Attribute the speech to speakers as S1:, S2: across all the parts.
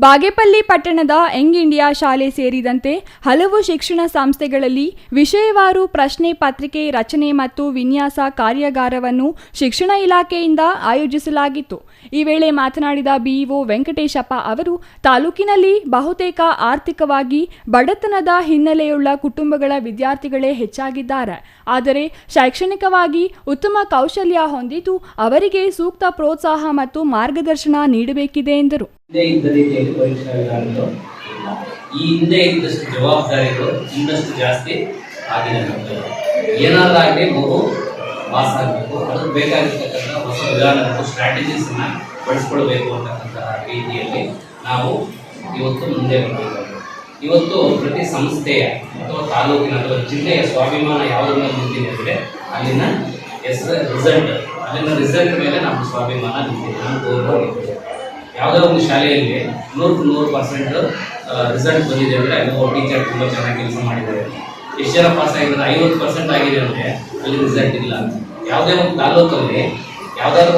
S1: ಬಾಗೇಪಲ್ಲಿ ಪಟ್ಟಣದ Young India ಶಾಲೆ ಸೇರಿದಂತೆ ಹಲವು ಶಿಕ್ಷಣ ಸಂಸ್ಥೆಗಳಲ್ಲಿ ವಿಷಯವಾರು ಪ್ರಶ್ನೆ ಪತ್ರಿಕೆ ರಚನೆ ಮತ್ತು ವಿನ್ಯಾಸ ಕಾರ್ಯಾಗಾರವನ್ನು ಶಿಕ್ಷಣ ಇಲಾಖೆಯಿಂದ ಆಯೋಜಿಸಲಾಗಿತ್ತು. ಈ ವೇಳೆ ಮಾತನಾಡಿದ ಬಿಇಒ ವೆಂಕಟೇಶಪ್ಪ ಅವರು, ತಾಲೂಕಿನಲ್ಲಿ ಬಹುತೇಕ ಆರ್ಥಿಕವಾಗಿ ಬಡತನದ ಹಿನ್ನೆಲೆಯುಳ್ಳ ಕುಟುಂಬಗಳ ವಿದ್ಯಾರ್ಥಿಗಳೇ ಹೆಚ್ಚಾಗಿದ್ದಾರೆ. ಆದರೆ ಶೈಕ್ಷಣಿಕವಾಗಿ ಉತ್ತಮ ಕೌಶಲ್ಯ ಹೊಂದಿದ್ದು ಅವರಿಗೆ ಸೂಕ್ತ ಪ್ರೋತ್ಸಾಹ ಮತ್ತು ಮಾರ್ಗದರ್ಶನ ನೀಡಬೇಕಿದೆ ಎಂದರು.
S2: ಇದ್ದ ರೀತಿಯಲ್ಲಿ ಪರೀಕ್ಷಾ ವಿಧಾನಗಳು ಇಲ್ಲ. ಈ ಹಿಂದೆ ಇದ್ದಷ್ಟು ಜವಾಬ್ದಾರಿಗಳು ಇನ್ನಷ್ಟು ಜಾಸ್ತಿ ಆಗಿದೆ. ಏನಾದ್ರೂ ಆಗಲಿ ಮಗು ಪಾಸ್ ಆಗಬೇಕು, ಅದಕ್ಕೆ ಬೇಕಾಗಿರ್ತಕ್ಕಂಥ ಹೊಸ ವಿಧಾನಗಳು ಸ್ಟ್ರಾಟಜೀಸ್ ಅನ್ನ ಬಳಸ್ಕೊಳ್ಬೇಕು ಅಂತಕ್ಕಂತಹ ರೀತಿಯಲ್ಲಿ ನಾವು ಇವತ್ತು ಮುಂದೆ ಬಂದಿದ್ದೇವೆ. ಇವತ್ತು ಪ್ರತಿ ಸಂಸ್ಥೆಯ ಅಥವಾ ತಾಲೂಕಿನ ಅಥವಾ ಜಿಲ್ಲೆಯ ಸ್ವಾಭಿಮಾನ ಯಾವುದ್ರ ಮೇಲೆ ನಿಂತಿದೆ ಅಂದರೆ ಅಲ್ಲಿನ ರಿಸಲ್ಟ್ ಮೇಲೆ ನಮ್ಮ ಸ್ವಾಭಿಮಾನ ನಿಂತಿದೆ, ನಮ್ಮ ಗೌರವ ನಿಂತಿದೆ. ಯಾವುದೋ ಒಂದು ಶಾಲೆಯಲ್ಲಿ 100% ರಿಸಲ್ಟ್ ಬಂದಿದೆ ಅಂದರೆ ಅಲ್ಲಿ ಟೀಚರ್ ತುಂಬ ಚೆನ್ನಾಗಿ ಕೆಲಸ ಮಾಡಿದ್ದಾರೆ. ಎಷ್ಟು ಜನ ಪಾಸ್ ಆಗಿದ್ದಾರೆ? 50% ಆಗಿದೆ ಅಂದರೆ ಅಲ್ಲಿ ರಿಸಲ್ಟ್ ಇಲ್ಲ. ಯಾವುದಾದ್ರೂ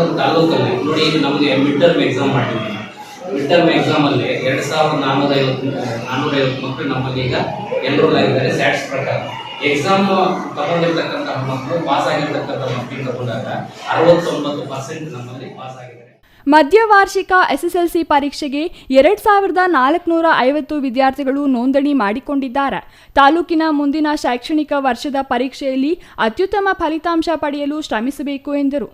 S2: ಒಂದು ತಾಲೂಕಲ್ಲಿ ನೋಡಿ, ಈಗ ನಮಗೆ ಮಿಡ್ ಟರ್ಮ್ ಎಕ್ಸಾಮ್ ಮಾಡಿದ್ದೀವಿ. ಮಿಡ್ ಟರ್ಮ್ ಎಕ್ಸಾಮಲ್ಲಿ 2450 ಮಕ್ಕಳು ನಮ್ಮಲ್ಲಿ ಈಗ ಎನ್ರೋಲ್ ಆಗಿದ್ದಾರೆ. ಸ್ಯಾಟ್ಸ್ ಪ್ರಕಾರ ಎಕ್ಸಾಮ್ ತಗೊಂಡಿರ್ತಕ್ಕಂತಹ ಮಕ್ಕಳು ಪಾಸ್ ಆಗಿರ್ತಕ್ಕಂಥ ಮಕ್ಕಳು ತಗೊಂಡಾಗ 69% ನಮ್ಮಲ್ಲಿ ಪಾಸ್ ಆಗಿದ್ದಾರೆ.
S1: ಮಧ್ಯವಾರ್ಷಿಕ ಎಸ್ಎಸ್ಎಲ್ಸಿ ಪರೀಕ್ಷೆಗೆ 2450 ವಿದ್ಯಾರ್ಥಿಗಳು ನೋಂದಣಿ ಮಾಡಿಕೊಂಡಿದ್ದಾರೆ. ತಾಲೂಕಿನ ಮುಂದಿನ ಶೈಕ್ಷಣಿಕ ವರ್ಷದ ಪರೀಕ್ಷೆಯಲ್ಲಿ ಅತ್ಯುತ್ತಮ ಫಲಿತಾಂಶ ಪಡೆಯಲು ಶ್ರಮಿಸಬೇಕು ಎಂದರು.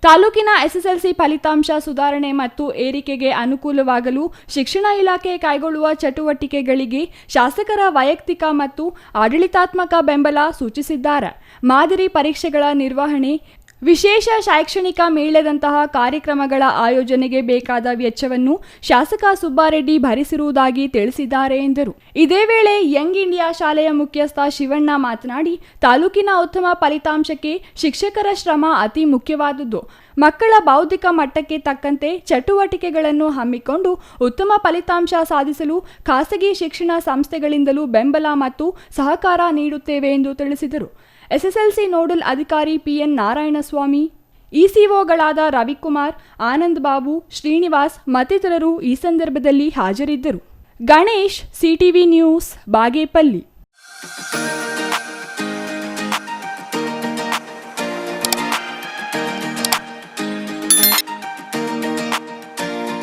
S1: ತಾಲೂಕಿನ ಎಸ್ಎಸ್ಎಲ್ಸಿ ಫಲಿತಾಂಶ ಸುಧಾರಣೆ ಮತ್ತು ಏರಿಕೆಗೆ ಅನುಕೂಲವಾಗಲು ಶಿಕ್ಷಣ ಇಲಾಖೆ ಕೈಗೊಳ್ಳುವ ಚಟುವಟಿಕೆಗಳಿಗೆ ಶಾಸಕರ ವೈಯಕ್ತಿಕ ಮತ್ತು ಆಡಳಿತಾತ್ಮಕ ಬೆಂಬಲ ಸೂಚಿಸಿದ್ದಾರೆ. ಮಾದರಿ ಪರೀಕ್ಷೆಗಳ ನಿರ್ವಹಣೆ, ವಿಶೇಷ ಶೈಕ್ಷಣಿಕ ಮೇಳದಂತಹ ಕಾರ್ಯಕ್ರಮಗಳ ಆಯೋಜನೆಗೆ ಬೇಕಾದ ವೆಚ್ಚವನ್ನು ಶಾಸಕ ಸುಬ್ಬಾರೆಡ್ಡಿ ಭರಿಸಿರುವುದಾಗಿ ತಿಳಿಸಿದ್ದಾರೆ ಎಂದರು. ಇದೇ ವೇಳೆ ಯಂಗ್ ಇಂಡಿಯಾ ಶಾಲೆಯ ಮುಖ್ಯಸ್ಥ ಶಿವಣ್ಣ ಮಾತನಾಡಿ, ತಾಲೂಕಿನ ಉತ್ತಮ ಫಲಿತಾಂಶಕ್ಕೆ ಶಿಕ್ಷಕರ ಶ್ರಮ ಅತಿ ಮುಖ್ಯವಾದುದು. ಮಕ್ಕಳ ಬೌದ್ಧಿಕ ಮಟ್ಟಕ್ಕೆ ತಕ್ಕಂತೆ ಚಟುವಟಿಕೆಗಳನ್ನು ಹಮ್ಮಿಕೊಂಡು ಉತ್ತಮ ಫಲಿತಾಂಶ ಸಾಧಿಸಲು ಖಾಸಗಿ ಶಿಕ್ಷಣ ಸಂಸ್ಥೆಗಳಿಂದಲೂ ಬೆಂಬಲ ಮತ್ತು ಸಹಕಾರ ನೀಡುತ್ತೇವೆ ಎಂದು ತಿಳಿಸಿದರು. ಎಸ್ಎಸ್ಎಲ್ಸಿ ನೋಡಲ್ ಅಧಿಕಾರಿ ಪಿಎನ್ ನಾರಾಯಣಸ್ವಾಮಿ, ಇಸಿಒಗಳಾದ ರವಿಕುಮಾರ್, ಆನಂದ್ ಬಾಬು, ಶ್ರೀನಿವಾಸ್ ಮತ್ತಿತರರು ಈ ಸಂದರ್ಭದಲ್ಲಿ ಹಾಜರಿದ್ದರು. Ganesh, CTV news, Bagepalli.